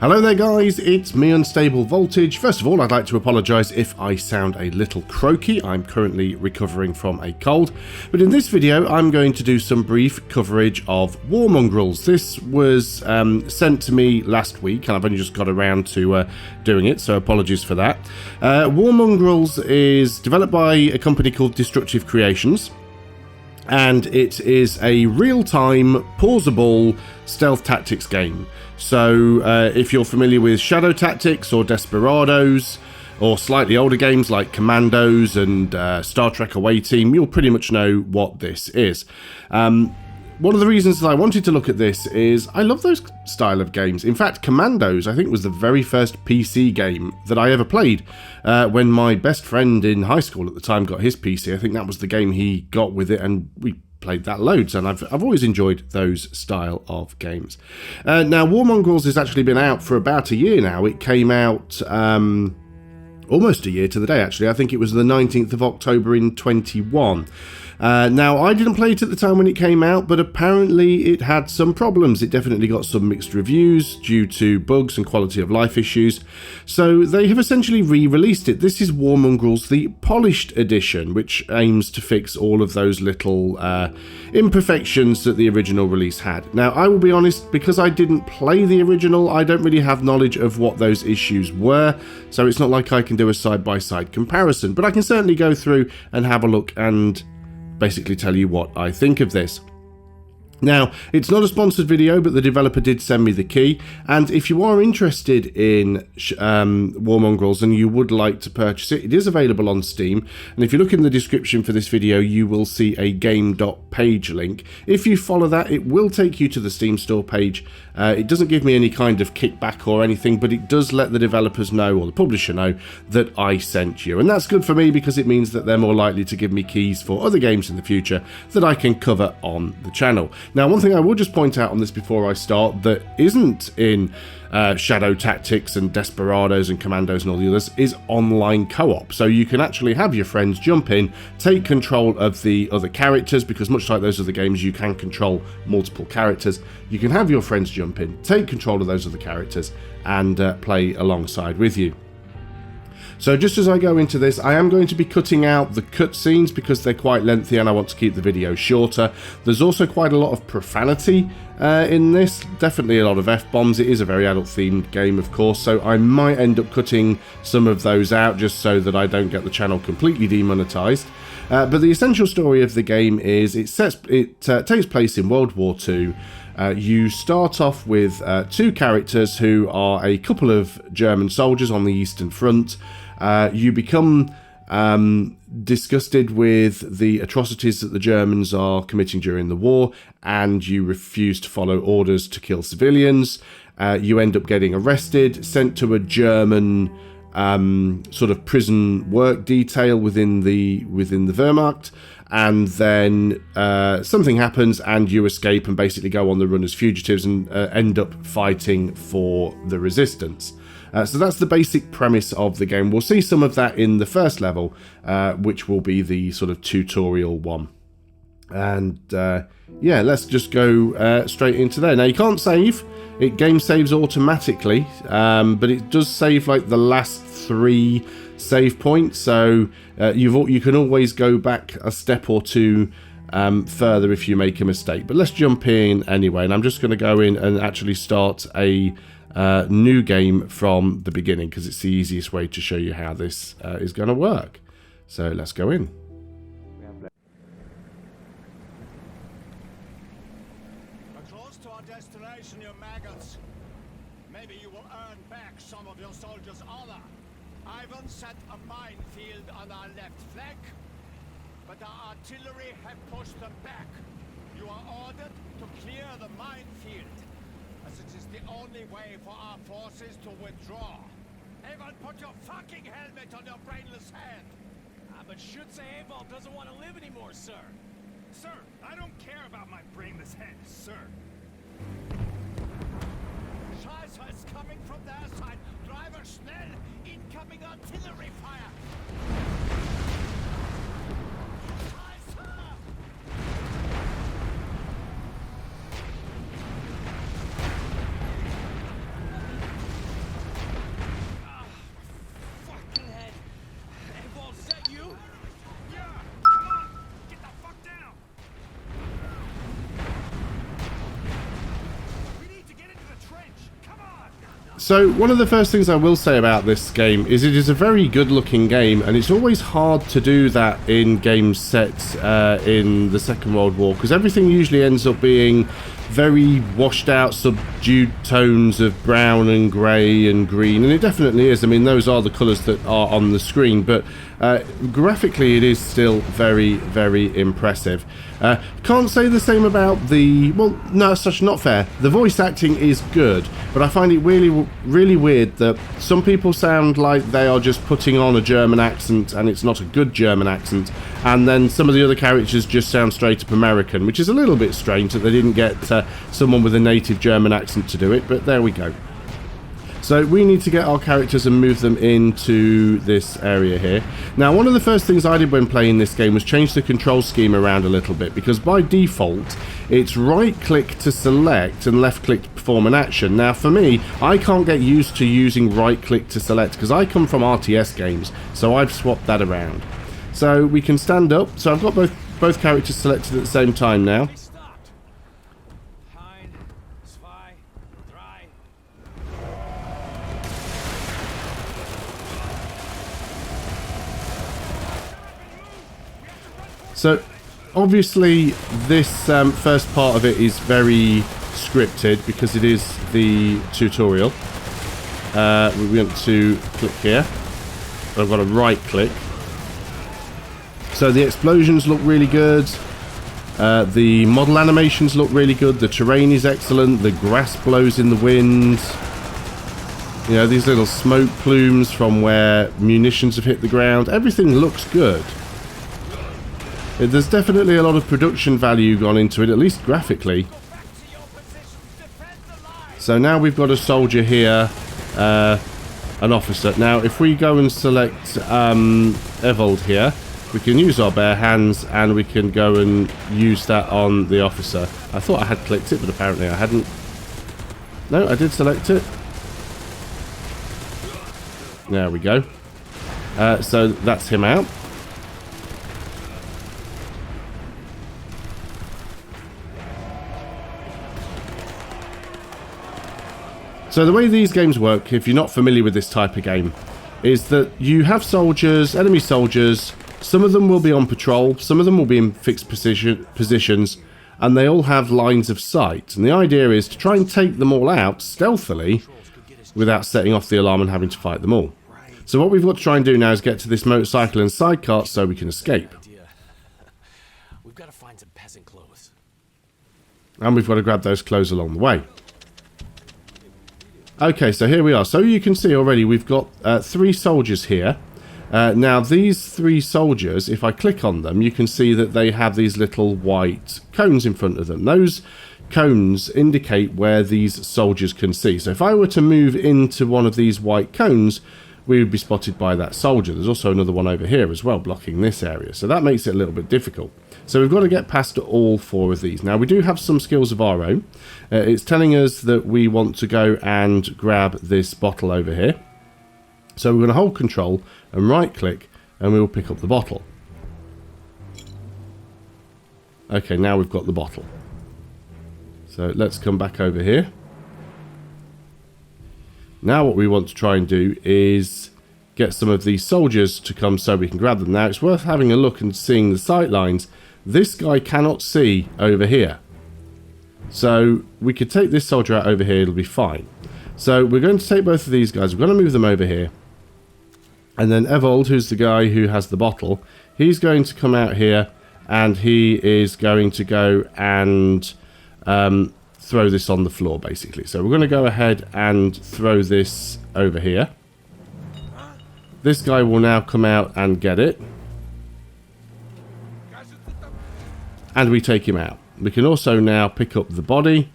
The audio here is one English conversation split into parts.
Hello there guys, it's me Unstable Voltage. First of all, I'd like to apologise if I sound a little croaky. I'm currently recovering from a cold. But in this video, I'm going to do some brief coverage of War Mongrels. This was sent to me last week, and I've only just got around to doing it, so apologies for that. War Mongrels is developed by a company called Destructive Creations. And it is a real-time, pausable stealth tactics game. So if you're familiar with Shadow Tactics or Desperados, or slightly older games like Commandos and Star Trek Away Team, you'll pretty much know what this is. One of the reasons that I wanted to look at this is I love those style of games. In fact, Commandos, I think, was the very first PC game that I ever played. When my best friend in high school at the time got his PC, I think that was the game he got with it, and we played that loads, and I've always enjoyed those style of games. Now, War Mongrels has actually been out for about a year now. It came out almost a year to the day, actually. I think it was the 19th of October in 21. Now, I didn't play it at the time when it came out, but apparently it had some problems. It definitely got some mixed reviews due to bugs and quality of life issues. So they have essentially re-released it. This is War Mongrels, the polished edition, which aims to fix all of those little imperfections that the original release had. Now, I will be honest, because I didn't play the original, I don't really have knowledge of what those issues were. So it's not like I can do a side-by-side comparison, but I can certainly go through and have a look and basically tell you what I think of this. Now, it's not a sponsored video, but the developer did send me the key, and if you are interested in War Mongrels and you would like to purchase it, it is available on Steam, and if you look in the description for this video, you will see a game.page link. If you follow that, it will take you to the Steam store page. It doesn't give me any kind of kickback or anything, but it does let the developers know, or the publisher know, that I sent you, and that's good for me because it means that they're more likely to give me keys for other games in the future that I can cover on the channel. Now, one thing I will just point out on this before I start that isn't in Shadow Tactics and Desperados and Commandos and all the others is online co-op. So you can actually have your friends jump in, take control of the other characters, because much like those other games, you can control multiple characters. You can have your friends jump in, take control of those other characters, and play alongside with you. So just as I go into this, I am going to be cutting out the cutscenes because they're quite lengthy and I want to keep the video shorter. There's also quite a lot of profanity in this, definitely a lot of F-bombs. It is a very adult-themed game, of course, so I might end up cutting some of those out just so that I don't get the channel completely demonetized. But the essential story of the game is it takes place in World War II. You start off with two characters who are a couple of German soldiers on the Eastern Front. You become disgusted with the atrocities that the Germans are committing during the war, and you refuse to follow orders to kill civilians. You end up getting arrested, sent to a German sort of prison work detail within the Wehrmacht, and then something happens and you escape and basically go on the run as fugitives and end up fighting for the resistance. So that's the basic premise of the game. We'll see some of that in the first level, which will be the sort of tutorial one. And yeah, let's just go straight into there. Now, you can't save. Game saves automatically, but it does save like the last 3 save points. So you can always go back a step or two further if you make a mistake. But let's jump in anyway, and I'm just going to go in and actually start a new game from the beginning because it's the easiest way to show you how this is going to work. So let's go in. We're close to our destination, you maggots. Maybe you will earn back some of your soldiers' honor. Ivan set a minefield on our left flank, but our artillery have pushed them back. You are ordered to clear the minefield, as it is the only way for our forces to withdraw. Everyone put your fucking helmet on your brainless head! But Schütze Ewald doesn't want to live anymore, sir. Sir, I don't care about my brainless head, sir. Scheiße is coming from their side. Driver, schnell! Incoming artillery fire! Scheiße! So one of the first things I will say about this game is it is a very good looking game, and it's always hard to do that in games set in the Second World War, because everything usually ends up being very washed out, subdued tones of brown and grey and green, and it definitely is. I mean, those are the colours that are on the screen, but graphically it is still very, very impressive. Can't say the same about the... well, no, such not fair. The voice acting is good, but I find it really, really weird that some people sound like they are just putting on a German accent, and it's not a good German accent, and then some of the other characters just sound straight up American, which is a little bit strange that they didn't get someone with a native German accent to do it, but there we go. So we need to get our characters and move them into this area here. Now, one of the first things I did when playing this game was change the control scheme around a little bit, because by default it's right click to select and left click to perform an action. Now for me, I can't get used to using right click to select because I come from RTS games, so I've swapped that around. So we can stand up. So I've got both characters selected at the same time now. So obviously this first part of it is very scripted because it is the tutorial. We want to click here. I've got to right click. So the explosions look really good. The model animations look really good. The terrain is excellent. The grass blows in the wind. You know, these little smoke plumes from where munitions have hit the ground. Everything looks good. There's definitely a lot of production value gone into it, at least graphically. So now we've got a soldier here, an officer. Now if we go and select Evold here, we can use our bare hands and we can go and use that on the officer. I thought I had clicked it, but apparently I hadn't. No, I did select it. There we go. So that's him out. So the way these games work, if you're not familiar with this type of game, is that you have soldiers, enemy soldiers. Some of them will be on patrol, some of them will be in fixed positions, and they all have lines of sight. And the idea is to try and take them all out stealthily without setting off the alarm and having to fight them all. So what we've got to try and do now is get to this motorcycle and sidecart so we can escape. We've got to find some peasant clothes. And we've got to grab those clothes along the way. Okay, so here we are. So you can see already we've got 3 soldiers here. Now these 3 soldiers, if I click on them, you can see that they have these little white cones in front of them. Those cones indicate where these soldiers can see. So if I were to move into one of these white cones, we would be spotted by that soldier. There's also another one over here as well, blocking this area. So that makes it a little bit difficult. So we've got to get past all 4 of these. Now we do have some skills of our own. It's telling us that we want to go and grab this bottle over here. So we're going to hold control and right click and we will pick up the bottle. Okay, now we've got the bottle. So let's come back over here. Now what we want to try and do is get some of these soldiers to come so we can grab them. Now it's worth having a look and seeing the sight lines. This guy cannot see over here. So we could take this soldier out over here, it'll be fine. So we're going to take both of these guys, we're going to move them over here. And then Evold, who's the guy who has the bottle, he's going to come out here and he is going to go and throw this on the floor basically. So we're going to go ahead and throw this over here. This guy will now come out and get it. And we take him out. We can also now pick up the body.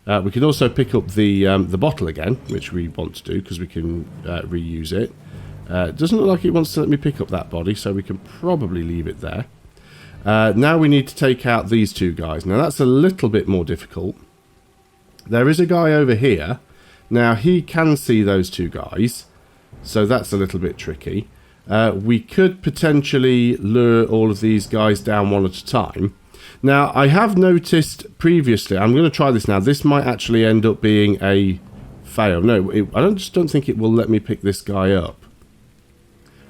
We can also pick up the bottle again, which we want to do because we can reuse it. It doesn't look like it wants to let me pick up that body, so we can probably leave it there. Now we need to take out these 2 guys. Now that's a little bit more difficult. There is a guy over here. Now he can see those 2 guys, so that's a little bit tricky. We could potentially lure all of these guys down one at a time. Now I have noticed previously, I'm going to try this now, this might actually end up being a fail. No, just don't think it will let me pick this guy up.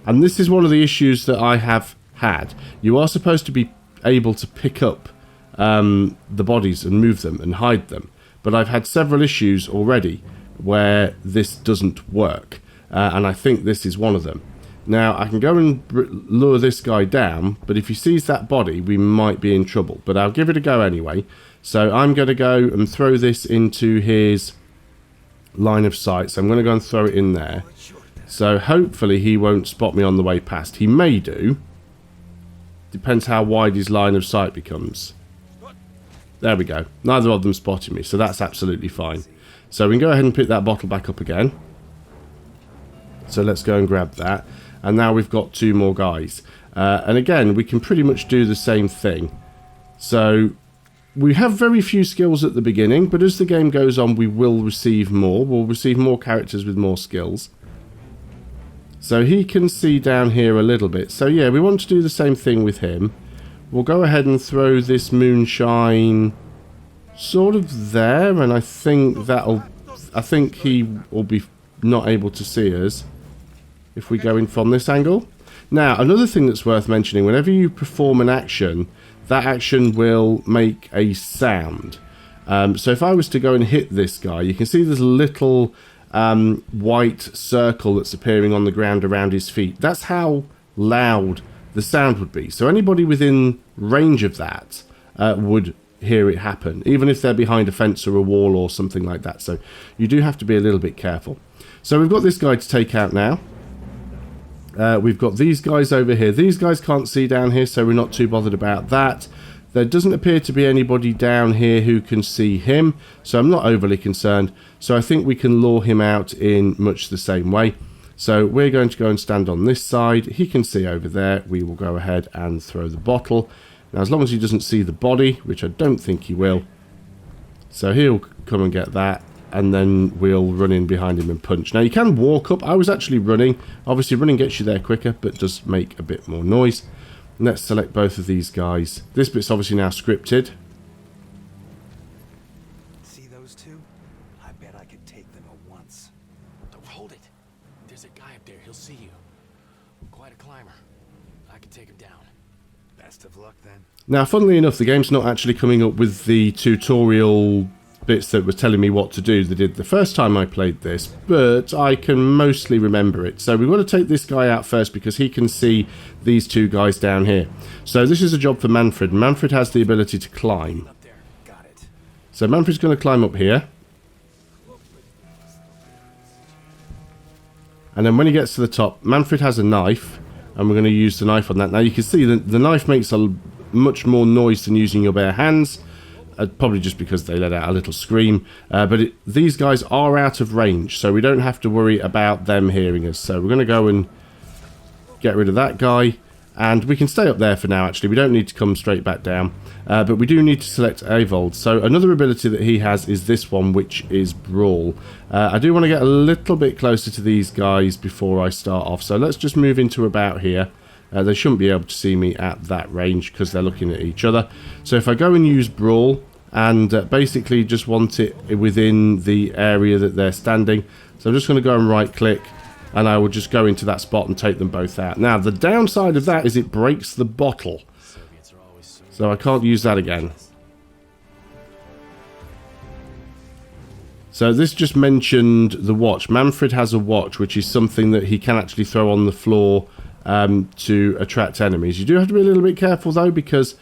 And this is one of the issues that I have had. You are supposed to be able to pick up the bodies and move them and hide them. But I've had several issues already where this doesn't work. And I think this is one of them. Now, I can go and lure this guy down, but if he sees that body, we might be in trouble. But I'll give it a go anyway. So I'm going to go and throw this into his line of sight. So I'm going to go and throw it in there. So hopefully he won't spot me on the way past. He may do. Depends how wide his line of sight becomes. There we go. Neither of them spotted me, so that's absolutely fine. So we can go ahead and pick that bottle back up again. So let's go and grab that. And now we've got 2 more guys. And again, we can pretty much do the same thing. So we have very few skills at the beginning, but as the game goes on, we will receive more. We'll receive more characters with more skills. So he can see down here a little bit. So yeah, we want to do the same thing with him. We'll go ahead and throw this moonshine sort of there, and I think he will be not able to see us if we go in from this angle. Now, another thing that's worth mentioning, whenever you perform an action, that action will make a sound. So if I was to go and hit this guy, you can see there's a little white circle that's appearing on the ground around his feet. That's how loud the sound would be. So anybody within range of that would hear it happen, even if they're behind a fence or a wall or something like that. So you do have to be a little bit careful. So we've got this guy to take out now. We've got these guys over here. These guys can't see down here, so we're not too bothered about that. There doesn't appear to be anybody down here who can see him, so I'm not overly concerned. So I think we can lure him out in much the same way. So we're going to go and stand on this side. He can see over there. We will go ahead and throw the bottle. Now, as long as he doesn't see the body, which I don't think he will. So he'll come and get that, and then we'll run in behind him and punch. Now, you can walk up. I was actually running. Obviously, running gets you there quicker, but does make a bit more noise. Let's select both of these guys. This bit's obviously now scripted. See those 2? I bet I could take them at once. Don't hold it. There's a guy up there. He'll see you. Quite a climber. I can take him down. Best of luck then. Now, funnily enough, the game's not actually coming up with the tutorial bits that were telling me what to do they did the first time I played this, but I can mostly remember it. So we've got to take this guy out first because he can see these 2 guys down here. So this is a job for Manfred. Manfred has the ability to climb. Up there. Got it. So Manfred's going to climb up here. And then when he gets to the top, Manfred has a knife, and we're going to use the knife on that. Now you can see that the knife makes a much more noise than using your bare hands. Probably just because they let out a little scream. But these guys are out of range, so we don't have to worry about them hearing us. So we're going to go and get rid of that guy. And we can stay up there for now, actually. We don't need to come straight back down. But we do need to select Avold. So another ability that he has is this one, which is Brawl. I do want to get a little bit closer to these guys before I start off. So let's just move into about here. They shouldn't be able to see me at that range because they're looking at each other. So if I go and use Brawl and basically just want it within the area that they're standing. So I'm just going to go and right click and I will just go into that spot and take them both out. Now the downside of that is it breaks the bottle. So I can't use that again. So this just mentioned the watch. Manfred has a watch, which is something that he can actually throw on the floor to attract enemies. You do have to be a little bit careful though, because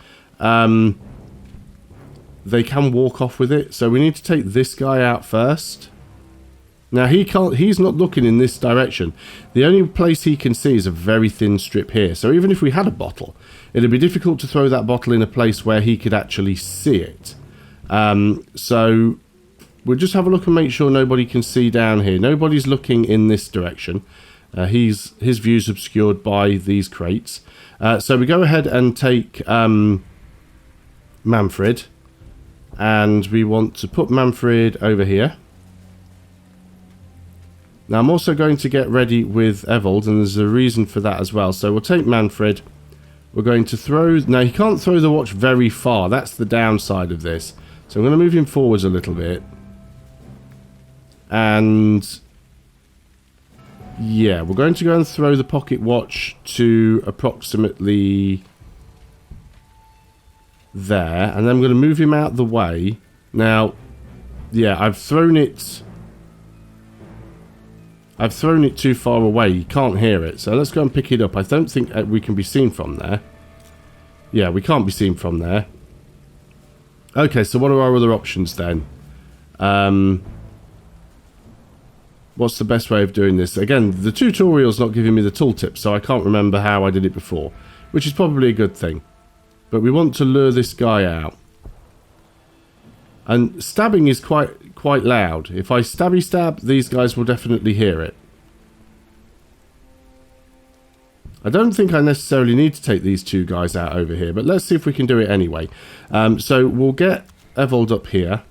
they can walk off with it. So we need to take this guy out first. Now he's not looking in this direction. The only place he can see is a very thin strip here. So even if we had a bottle, it'd be difficult to throw that bottle in a place where he could actually see it. So we'll just have a look and make sure nobody can see down here. Nobody's looking in this direction. His view's obscured by these crates. So we go ahead and take Manfred. And we want to put Manfred over here. Now I'm also going to get ready with Avold, and there's a reason for that as well. So we'll take Manfred. We're going to throw... Now he can't throw the watch very far. That's the downside of this. So I'm going to move him forwards a little bit. And yeah, we're going to go and throw the pocket watch to approximately there, and then I'm going to move him out the way. Now, yeah, I've thrown it too far away. You can't hear it, so let's go and pick it up. I don't think we can be seen from there. Yeah, we can't be seen from there. Okay, so what are our other options then? What's the best way of doing this? Again, the tutorial's not giving me the tooltip, so I can't remember how I did it before, which is probably a good thing. But we want to lure this guy out. And stabbing is quite loud. If I stabby stab, these guys will definitely hear it. I don't think I necessarily need to take these two guys out over here, but let's see if we can do it anyway. So we'll get Evold up here,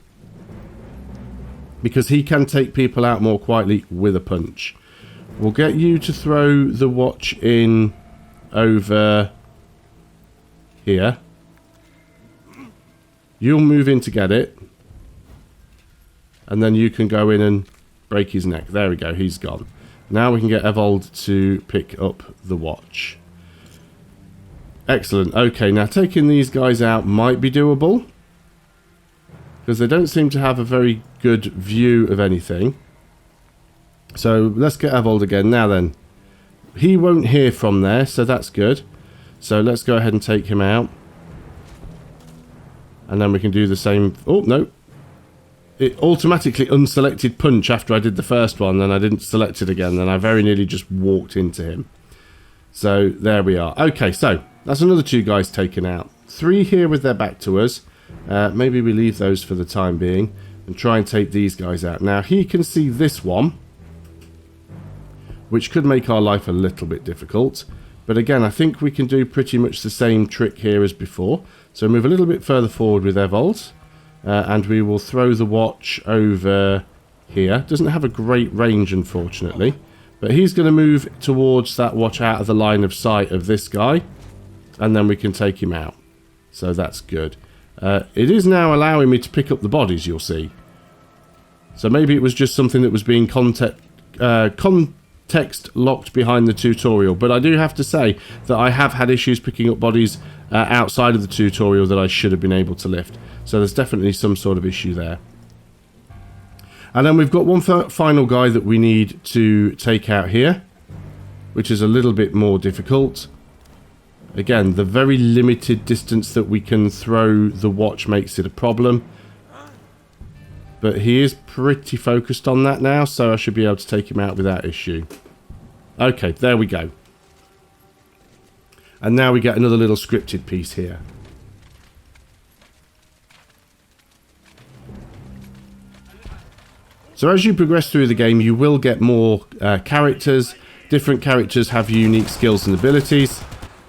because he can take people out more quietly with a punch. We'll get you to throw the watch in over here. You'll move in to get it. And then you can go in and break his neck. There we go, he's gone. Now we can get Evold to pick up the watch. Excellent. Okay, now taking these guys out might be doable, because they don't seem to have a very good view of anything. So let's get Evold again. Now then, he won't hear from there, so that's good. So let's go ahead and take him out. And then we can do the same. Oh, no. It automatically unselected punch after I did the first one, and I didn't select it again, and I very nearly just walked into him. So there we are. Okay, so that's another two guys taken out. 3 here with their back to us. Maybe we leave those for the time being and try and take these guys out. Now, he can see this one, which could make our life a little bit difficult. But again, I think we can do pretty much the same trick here as before. So move a little bit further forward with Evold. And we will throw the watch over here. Doesn't have a great range, unfortunately. But he's going to move towards that watch out of the line of sight of this guy. And then we can take him out. So that's good. It is now allowing me to pick up the bodies, you'll see. So maybe it was just something that was being context locked behind the tutorial. But I do have to say that I have had issues picking up bodies outside of the tutorial that I should have been able to lift. So there's definitely some sort of issue there. And then we've got one final guy that we need to take out here, which is a little bit more difficult. Again, the very limited distance that we can throw the watch makes it a problem. But he is pretty focused on that now, so I should be able to take him out without issue. Okay, there we go. And now we get another little scripted piece here. So as you progress through the game, you will get more characters. Different characters have unique skills and abilities,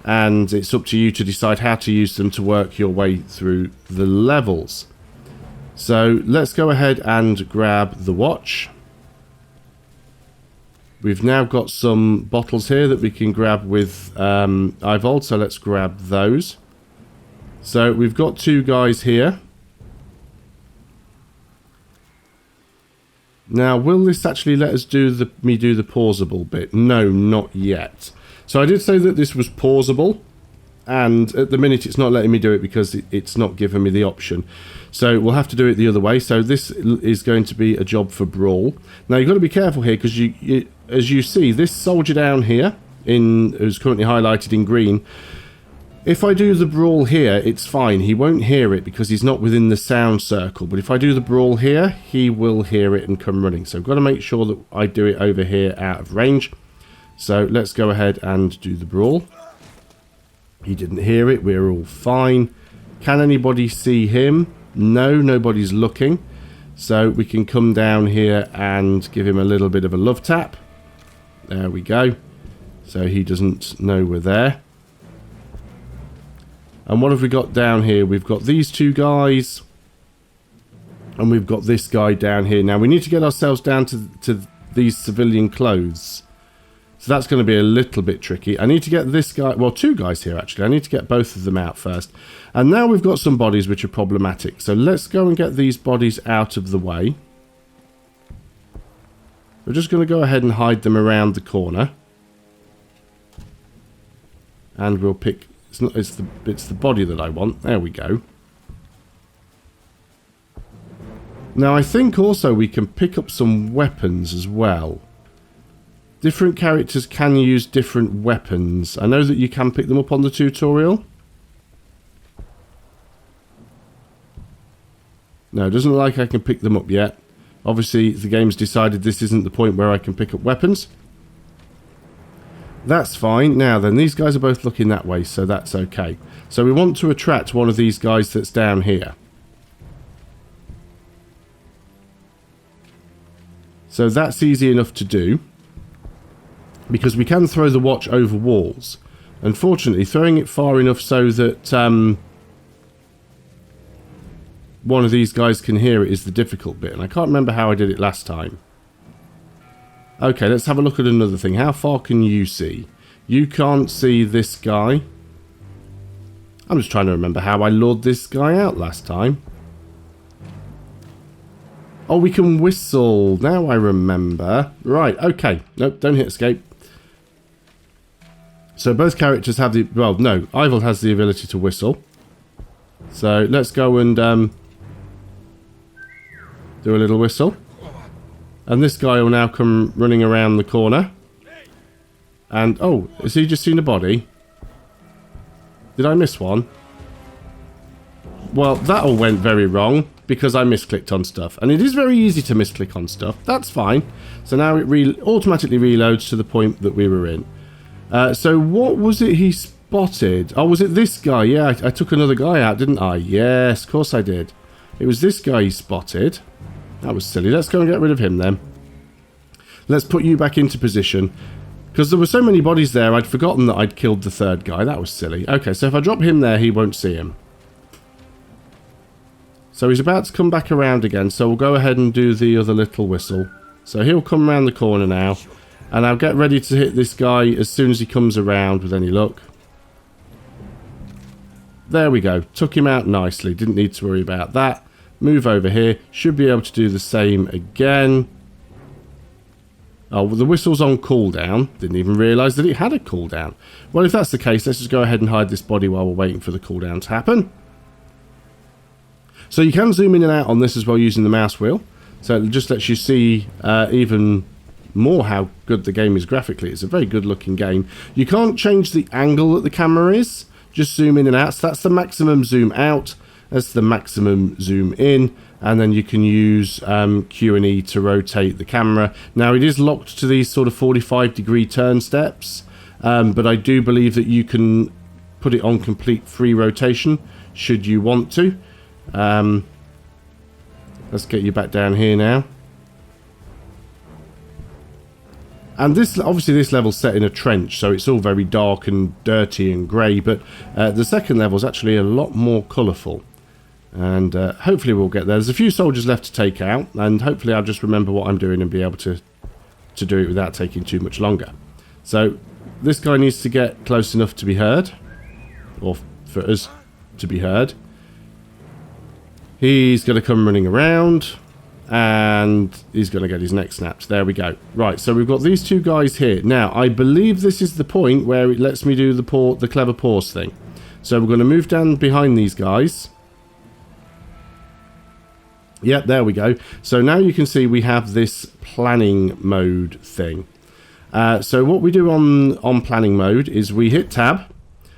and it's up to you to decide how to use them to work your way through the levels. So let's go ahead and grab the watch. We've now got some bottles here that we can grab with Evold, so let's grab those. So we've got 2 guys here. Now, will this actually let us do the pausable bit? No, not yet. So I did say that this was pausable, and at the minute it's not letting me do it because it's not giving me the option. So we'll have to do it the other way. So this is going to be a job for Brawl. Now, you've got to be careful here because as you see, this soldier down here, who's currently highlighted in green, if I do the Brawl here, it's fine. He won't hear it because he's not within the sound circle. But if I do the Brawl here, he will hear it and come running. So I've got to make sure that I do it over here out of range. So let's go ahead and do the Brawl. He didn't hear it. We're all fine. Can anybody see him? No, nobody's looking. So we can come down here and give him a little bit of a love tap. There we go. So he doesn't know we're there. And what have we got down here? We've got these 2 guys. And we've got this guy down here. Now, we need to get ourselves down to these civilian clothes. So that's going to be a little bit tricky. I need to get this guy... Well, 2 guys here, actually. I need to get both of them out first. And now we've got some bodies which are problematic. So let's go and get these bodies out of the way. We're just going to go ahead and hide them around the corner. And we'll pick... It's the body that I want. There we go. Now, I think also we can pick up some weapons as well. Different characters can use different weapons. I know that you can pick them up on the tutorial. No, it doesn't look like I can pick them up yet. Obviously, the game's decided this isn't the point where I can pick up weapons. That's fine. Now then, these guys are both looking that way, so that's okay. So we want to attract one of these guys that's down here. So that's easy enough to do, because we can throw the watch over walls. Unfortunately, throwing it far enough so that one of these guys can hear it is the difficult bit, and I can't remember how I did it last time. Okay, let's have a look at another thing. How far can you see? You can't see this guy. I'm just trying to remember how I lured this guy out last time. Oh, we can whistle. Now I remember. Right, okay. Nope, don't hit escape. So both characters have the... Well, no. Ivel has the ability to whistle. So let's go and do a little whistle. And this guy will now come running around the corner. And, oh, has he just seen a body? Did I miss one? Well, that all went very wrong because I misclicked on stuff. And it is very easy to misclick on stuff. That's fine. So now it automatically reloads to the point that we were in. So what was it he spotted? Oh, was it this guy? Yeah, I took another guy out, didn't I? Yes, of course I did. It was this guy he spotted. That was silly. Let's go and get rid of him then. Let's put you back into position. Because there were so many bodies there, I'd forgotten that I'd killed the third guy. That was silly. Okay, so if I drop him there, he won't see him. So he's about to come back around again, so we'll go ahead and do the other little whistle. So he'll come around the corner now. And I'll get ready to hit this guy as soon as he comes around with any luck. There we go. Took him out nicely. Didn't need to worry about that. Move over here. Should be able to do the same again. Oh, well, the whistle's on cooldown. Didn't even realise that it had a cooldown. Well, if that's the case, let's just go ahead and hide this body while we're waiting for the cooldown to happen. So you can zoom in and out on this as well using the mouse wheel. So it just lets you see even more how good the game is graphically. It's a very good looking game. You can't change the angle that the camera is. Just zoom in and out. So that's the maximum zoom out. That's the maximum zoom in, and then you can use Q and E to rotate the camera. Now it is locked to these sort of 45-degree turn steps, but I do believe that you can put it on complete free rotation should you want to. Let's get you back down here now. And this, obviously this level's set in a trench, so it's all very dark and dirty and grey, but the second level is actually a lot more colourful. And hopefully we'll get there. There's a few soldiers left to take out, and hopefully I'll just remember what I'm doing and be able to do it without taking too much longer. So this guy needs to get close enough to be heard, or for us to be heard. He's going to come running around, and he's going to get his neck snapped. There we go. Right, so we've got these two guys here. Now, I believe this is the point where it lets me do the clever pause thing. So we're going to move down behind these guys. Yep, there we go. So now you can see we have this planning mode thing. So what we do on planning mode is we hit tab,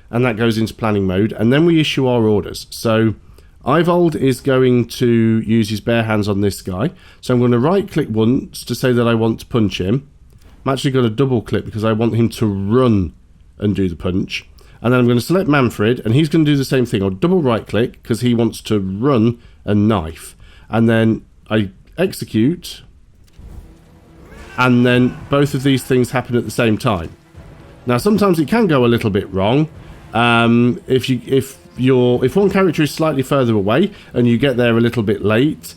and that goes into planning mode, and then we issue our orders. So Ivold is going to use his bare hands on this guy. So I'm going to right click once to say that I want to punch him. I'm actually going to double click because I want him to run and do the punch. And then I'm going to select Manfred, and he's going to do the same thing. I'll double right click because he wants to run and knife. And then I execute, and then both of these things happen at the same time. Now sometimes it can go a little bit wrong. If one character is slightly further away and you get there a little bit late,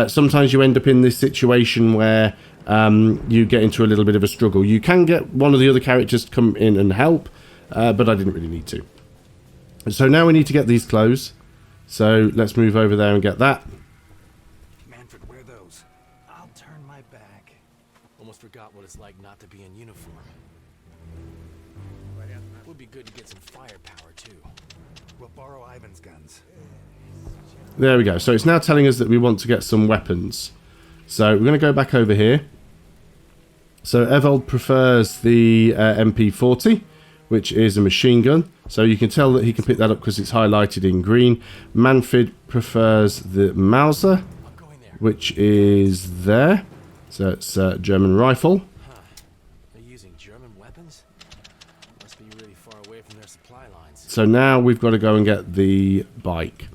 sometimes you end up in this situation where you get into a little bit of a struggle. You can get one of the other characters to come in and help, but I didn't really need to. So now we need to get these clothes. So let's move over there and get that. Almost forgot what it's like not to be in uniform. Would be good to get some firepower, too. We'll borrow Ivan's guns. There we go. So it's now telling us that we want to get some weapons. So we're going to go back over here. So Evold prefers the MP40, which is a machine gun. So you can tell that he can pick that up because it's highlighted in green. Manfred prefers the Mauser, which is there. So it's a German rifle. Huh. They're using German weapons? Must be really far away from their supply lines. So now we've got to go and get the bike.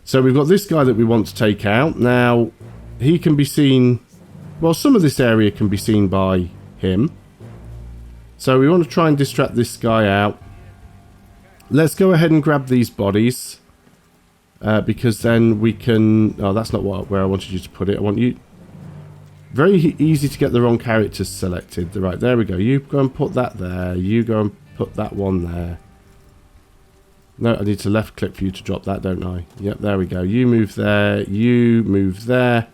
So we've got this guy that we want to take out. Now, he can be seen... Well, some of this area can be seen by him. So we want to try and distract this guy out. Let's go ahead and grab these bodies. Because then we can... Oh, that's not where I wanted you to put it. I want you... Very easy to get the wrong characters selected. Right, there we go. You go and put that there. You go and put that one there. No, I need to left click for you to drop that, don't I? Yep, there we go. You move there. You move there.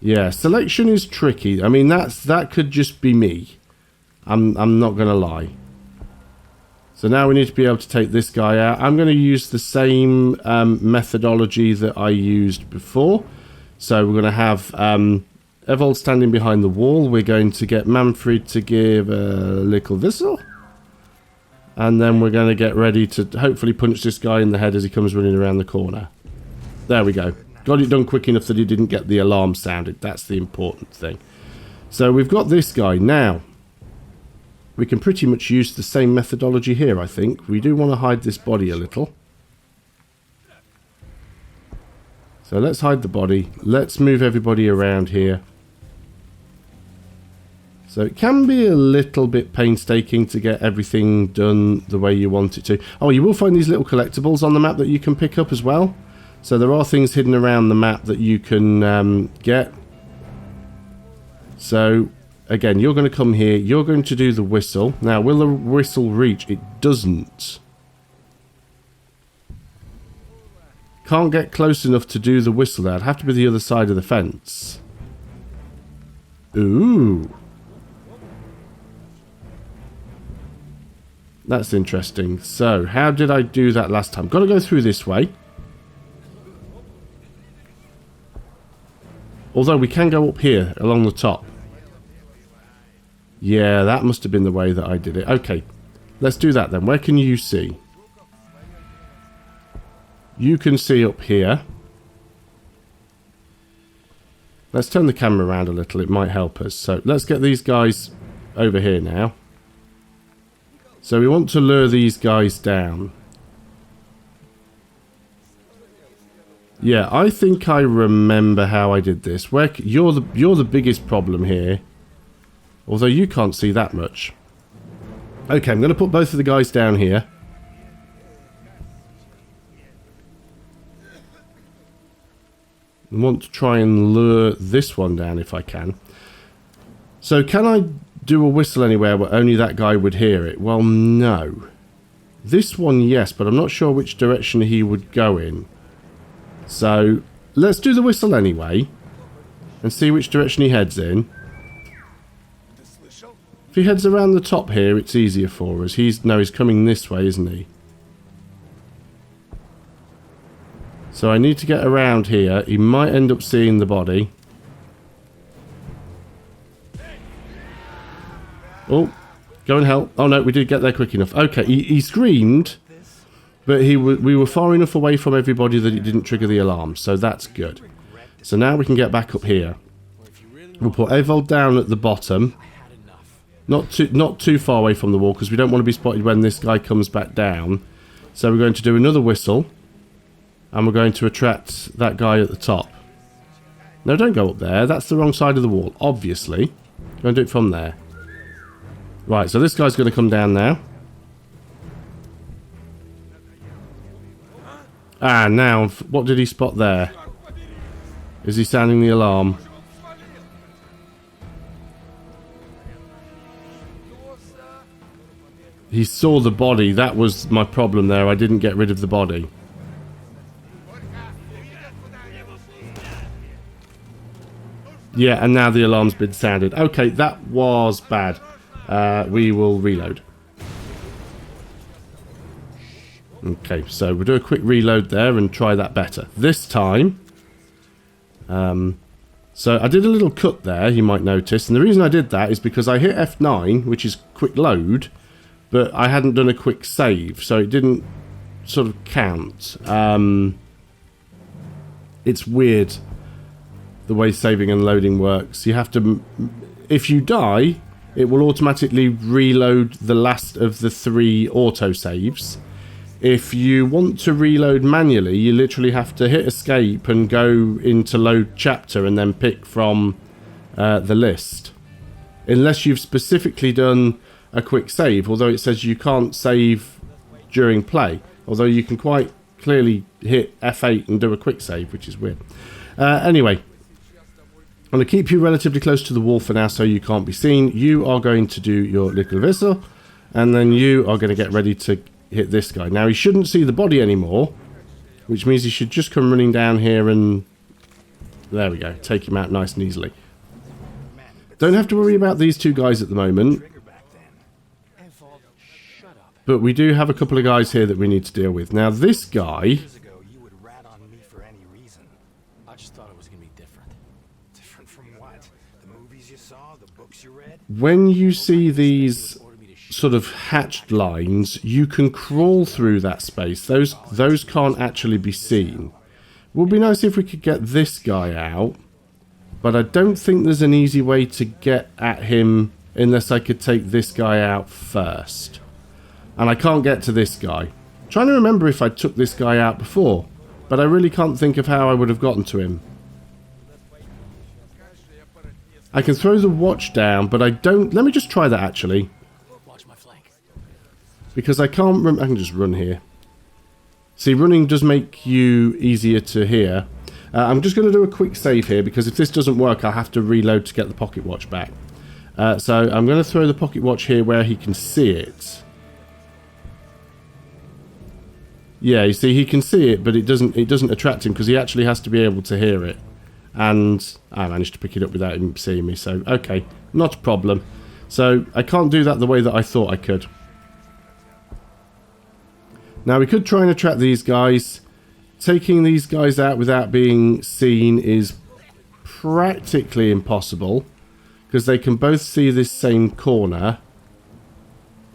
Yeah, selection is tricky. I mean, that could just be me. I'm not going to lie. So now we need to be able to take this guy out. I'm going to use the same methodology that I used before. So we're going to have Evold standing behind the wall. We're going to get Manfred to give a little whistle. And then we're going to get ready to hopefully punch this guy in the head as he comes running around the corner. There we go. Got it done quick enough that he didn't get the alarm sounded. That's the important thing. So we've got this guy. Now, we can pretty much use the same methodology here, I think. We do want to hide this body a little. So let's hide the body. Let's move everybody around here. So it can be a little bit painstaking to get everything done the way you want it to. Oh, you will find these little collectibles on the map that you can pick up as well. So there are things hidden around the map that you can get. So, again, you're going to come here. You're going to do the whistle. Now, will the whistle reach? It doesn't. Can't get close enough to do the whistle there. I'd have to be the other side of the fence. Ooh. That's interesting. So, how did I do that last time? Got to go through this way. Although we can go up here, along the top. Yeah, that must have been the way that I did it. Okay, let's do that then. Where can you see? You can see up here. Let's turn the camera around a little. It might help us. So, let's get these guys over here now. So we want to lure these guys down. Yeah, I think I remember how I did this. You're the biggest problem here. Although you can't see that much. Okay, I'm going to put both of the guys down here. I want to try and lure this one down if I can. So can I do a whistle anywhere where only that guy would hear it? Well, no. This one, yes, but I'm not sure which direction he would go in. So, let's do the whistle anyway. And see which direction he heads in. If he heads around the top here, it's easier for us. He's coming this way, isn't he? So I need to get around here. He might end up seeing the body. Oh, go and help. Oh no, we did get there quick enough. Okay, he screamed, but we were far enough away from everybody that it didn't trigger the alarm, so that's good. So now we can get back up here. We'll put Evold down at the bottom. Not too far away from the wall, because we don't want to be spotted when this guy comes back down. So we're going to do another whistle. And we're going to attract that guy at the top. No, don't go up there. That's the wrong side of the wall, obviously. Go and do it from there. Right, so this guy's going to come down now. Ah, now, what did he spot there? Is he sounding the alarm? He saw the body. That was my problem there. I didn't get rid of the body. Yeah, and now the alarm's been sounded. Okay, that was bad. We will reload. Okay, so we'll do a quick reload there and try that better. This time... so I did a little cut there, you might notice. And the reason I did that is because I hit F9, which is quick load, but I hadn't done a quick save, so it didn't sort of count. It's weird the way saving and loading works. You have to... If you die, it will automatically reload the last of the 3 autosaves. If you want to reload manually, you literally have to hit escape and go into load chapter and then pick from the list. Unless you've specifically done a quick save, although it says you can't save during play. Although you can quite clearly hit F8 and do a quick save, which is weird. Anyway, I'm going to keep you relatively close to the wall for now so you can't be seen. You are going to do your little whistle, and then you are going to get ready to hit this guy. Now, he shouldn't see the body anymore, which means he should just come running down here and... There we go. Take him out nice and easily. Don't have to worry about these 2 guys at the moment. But we do have a couple of guys here that we need to deal with. Now, this guy... Years ago, you would rat on me for any reason. I just thought it was going to be different. Different from what? The movies you saw, the books you read? When you see these sort of hatched lines, you can crawl through that space. Those can't actually be seen. Would be nice if we could get this guy out, but I don't think there's an easy way to get at him unless I could take this guy out first. And I can't get to this guy. I'm trying to remember if I took this guy out before, but I really can't think of how I would have gotten to him. I can throw the watch down, but I don't... Let me just try that actually. Watch my flank. Because I can't... I can just run here. See, running does make you easier to hear. I'm just going to do a quick save here, because if this doesn't work, I'll have to reload to get the pocket watch back. So I'm going to throw the pocket watch here where he can see it. Yeah, you see, he can see it, but it doesn't attract him because he actually has to be able to hear it. And I managed to pick it up without him seeing me, so okay, not a problem. So I can't do that the way that I thought I could. Now we could try and attract these guys. Taking these guys out without being seen is practically impossible because they can both see this same corner.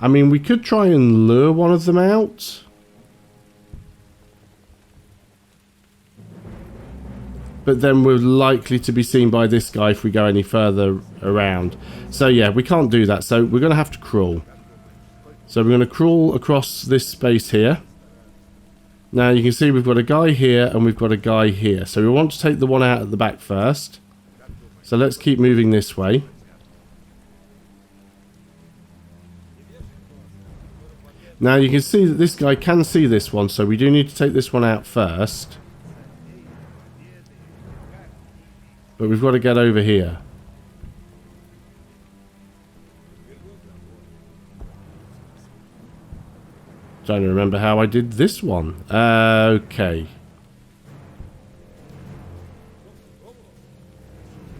I mean, we could try and lure one of them out. But then we're likely to be seen by this guy if we go any further around. So yeah, we can't do that. So we're going to have to crawl. So we're going to crawl across this space here. Now you can see we've got a guy here and we've got a guy here. So we want to take the one out at the back first. So let's keep moving this way. Now you can see that this guy can see this one. So we do need to take this one out first. But we've got to get over here. Trying to remember how I did this one. Okay.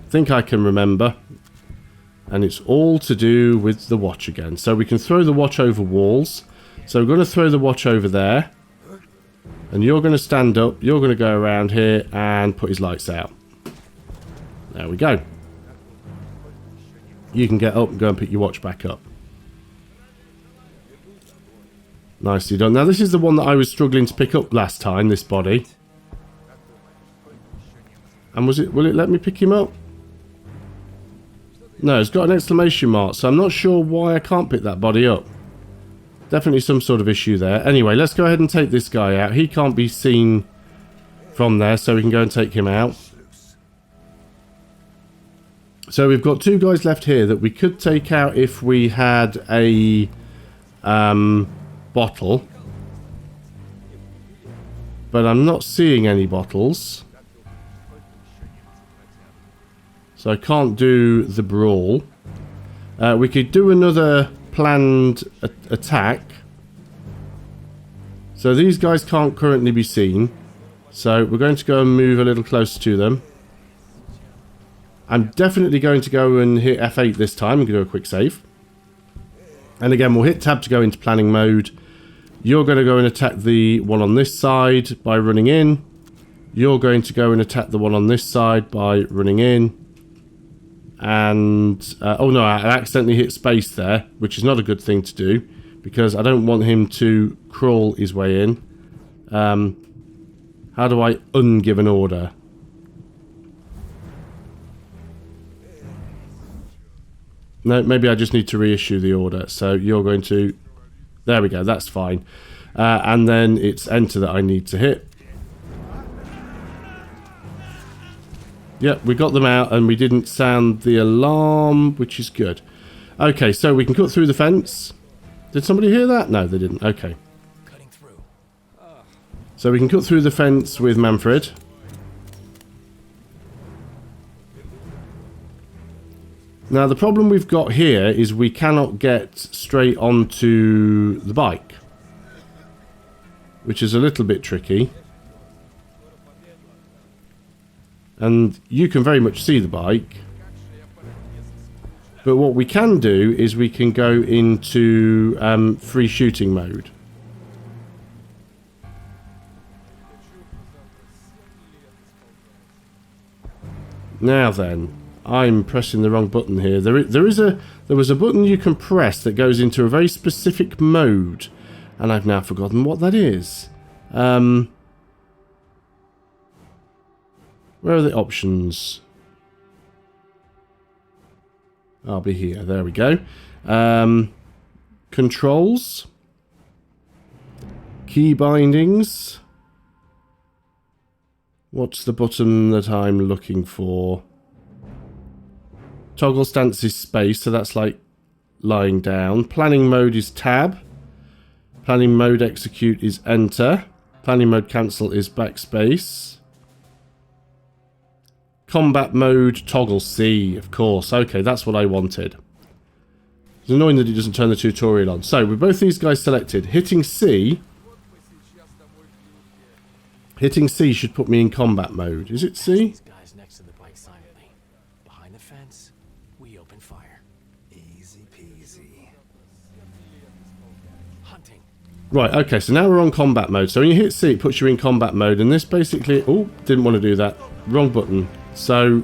Think I can remember. And it's all to do with the watch again. So we can throw the watch over walls. So we're going to throw the watch over there. And you're going to stand up. You're going to go around here and put his lights out. There we go. You can get up and go and pick your watch back up. Nicely done. Now this is the one that I was struggling to pick up last time, this body. And will it let me pick him up? No, it's got an exclamation mark, so I'm not sure why I can't pick that body up. Definitely some sort of issue there. Anyway, let's go ahead and take this guy out. He can't be seen from there, so we can go and take him out. So we've got 2 guys left here that we could take out if we had a bottle. But I'm not seeing any bottles. So I can't do the brawl. We could do another planned attack. So these guys can't currently be seen. So we're going to go and move a little closer to them. I'm definitely going to go and hit F8 this time and do a quick save. And again, we'll hit tab to go into planning mode. You're going to go and attack the one on this side by running in. You're going to go and attack the one on this side by running in. And, oh no, I accidentally hit space there, which is not a good thing to do, because I don't want him to crawl his way in. How do I ungive an order? No, maybe I just need to reissue the order. So you're going to... There we go, that's fine. And then it's enter that I need to hit. Yep, we got them out and we didn't sound the alarm, which is good. Okay, so we can cut through the fence. Did somebody hear that? No, they didn't. Okay. Cutting through. So we can cut through the fence with Manfred. Now, the problem we've got here is we cannot get straight onto the bike, which is a little bit tricky. And you can very much see the bike. But what we can do is we can go into free shooting mode. Now then, I'm pressing the wrong button here. There was a button you can press that goes into a very specific mode, and I've now forgotten what that is. Where are the options? I'll be here. There we go. Controls. Key bindings. What's the button that I'm looking for? Toggle stance is space, so that's like lying down. Planning mode is tab. Planning mode execute is enter. Planning mode cancel is backspace. Combat mode toggle C, of course. Okay, that's what I wanted. It's annoying that it doesn't turn the tutorial on. So, with both these guys selected, hitting C should put me in combat mode. Is it C? These guys next to the bike silently. Behind the fence, we open fire. Easy peasy. Hunting. Right, okay, so now we're on combat mode. So when you hit C, it puts you in combat mode, and this basically... Oh, didn't want to do that. Wrong button. So,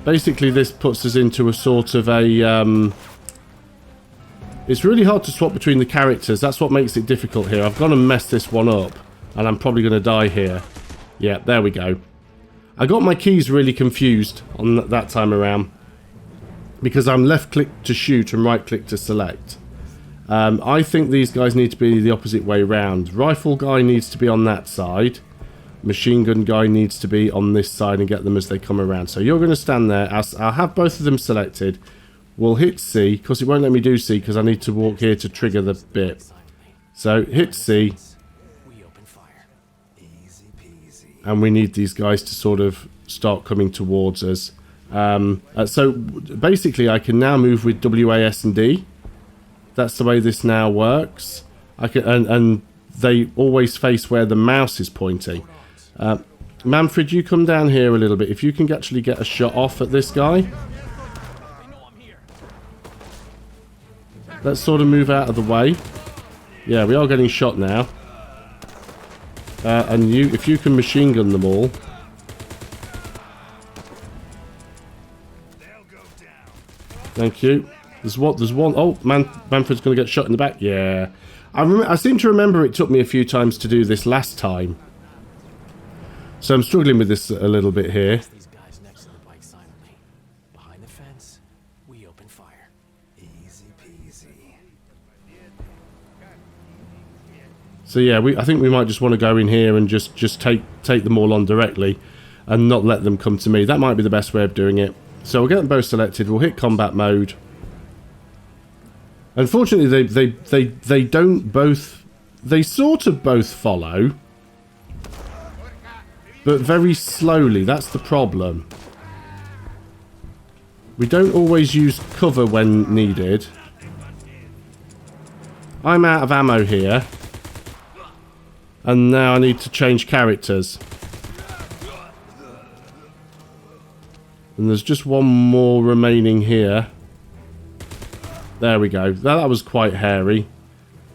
basically this puts us into a sort of a... It's really hard to swap between the characters. That's what makes it difficult here. I've gone and messed this one up, and I'm probably going to die here. Yeah, there we go. I got my keys really confused on that time around, because I'm left-click to shoot and right-click to select. I think these guys need to be the opposite way round. Rifle guy needs to be on that side. Machine gun guy needs to be on this side and get them as they come around. So you're going to stand there. I'll have both of them selected. We'll hit C, because it won't let me do C because I need to walk here to trigger the bit. So hit C. And we need these guys to sort of start coming towards us. So basically I can now move with WAS and D. That's the way this now works. I can, and they always face where the mouse is pointing. Manfred, you come down here a little bit. If you can actually get a shot off at this guy. Let's sort of move out of the way. Yeah, we are getting shot now. And you, if you can machine gun them all. Thank you. There's one. Oh, Manfred's going to get shot in the back. Yeah. I seem to remember it took me a few times to do this last time. So I'm struggling with this a little bit here. These guys next to the bike silently. Behind the fence, we open fire. Easy peasy. So yeah, I think we might just want to go in here and just take them all on directly and not let them come to me. That might be the best way of doing it. So we'll get them both selected. We'll hit combat mode. Unfortunately, they don't both... They sort of both follow, but very slowly. That's the problem. We don't always use cover when needed. I'm out of ammo here. And now I need to change characters. And there's just one more remaining here. There we go. That was quite hairy.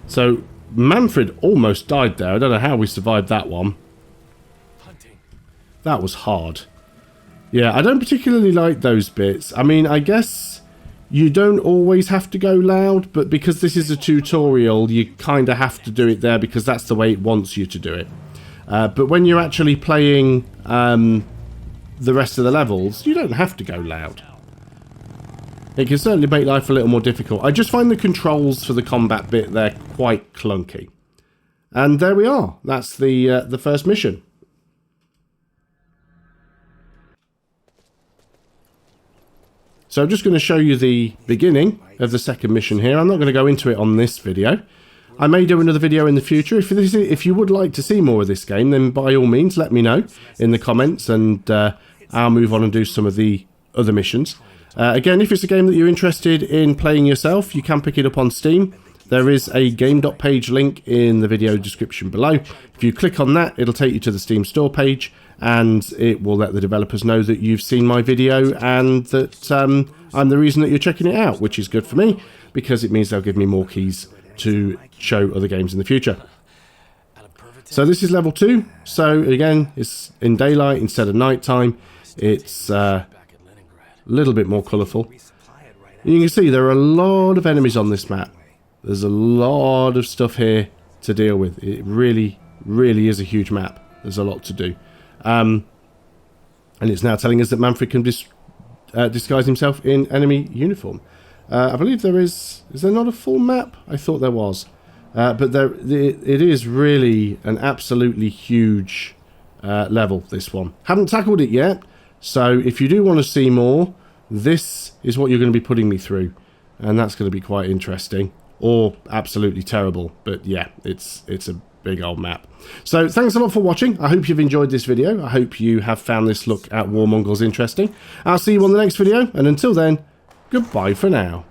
So Manfred almost died there. I don't know how we survived that one. That was hard. Yeah, I don't particularly like those bits. I mean, I guess you don't always have to go loud, but because this is a tutorial, you kind of have to do it there because that's the way it wants you to do it. But when you're actually playing the rest of the levels, you don't have to go loud. It can certainly make life a little more difficult. I just find the controls for the combat bit there quite clunky. And there we are. That's the first mission. So I'm just going to show you the beginning of the second mission here. I'm not going to go into it on this video. I may do another video in the future. If you would like to see more of this game, then by all means let me know in the comments, and I'll move on and do some of the other missions. Again, if it's a game that you're interested in playing yourself, you can pick it up on Steam. There is a game.page link in the video description below. If you click on that, it'll take you to the Steam store page, and it will let the developers know that you've seen my video and that I'm the reason that you're checking it out, which is good for me because it means they'll give me more keys to show other games in the future. So this is level 2. So again, it's in daylight instead of nighttime. It's a little bit more colourful. You can see there are a lot of enemies on this map. There's a lot of stuff here to deal with. It really, really is a huge map. There's a lot to do. And it's now telling us that Manfred can disguise himself in enemy uniform. I believe there is there not a full map? I thought there was. But it is really an absolutely huge level, this one. Haven't tackled it yet, so if you do want to see more, this is what you're going to be putting me through. And that's going to be quite interesting. Or absolutely terrible. But yeah, it's a big old map. So thanks a lot for watching. I hope you've enjoyed this video. I hope you have found this look at War Mongrels interesting. I'll see you on the next video, and until then, goodbye for now.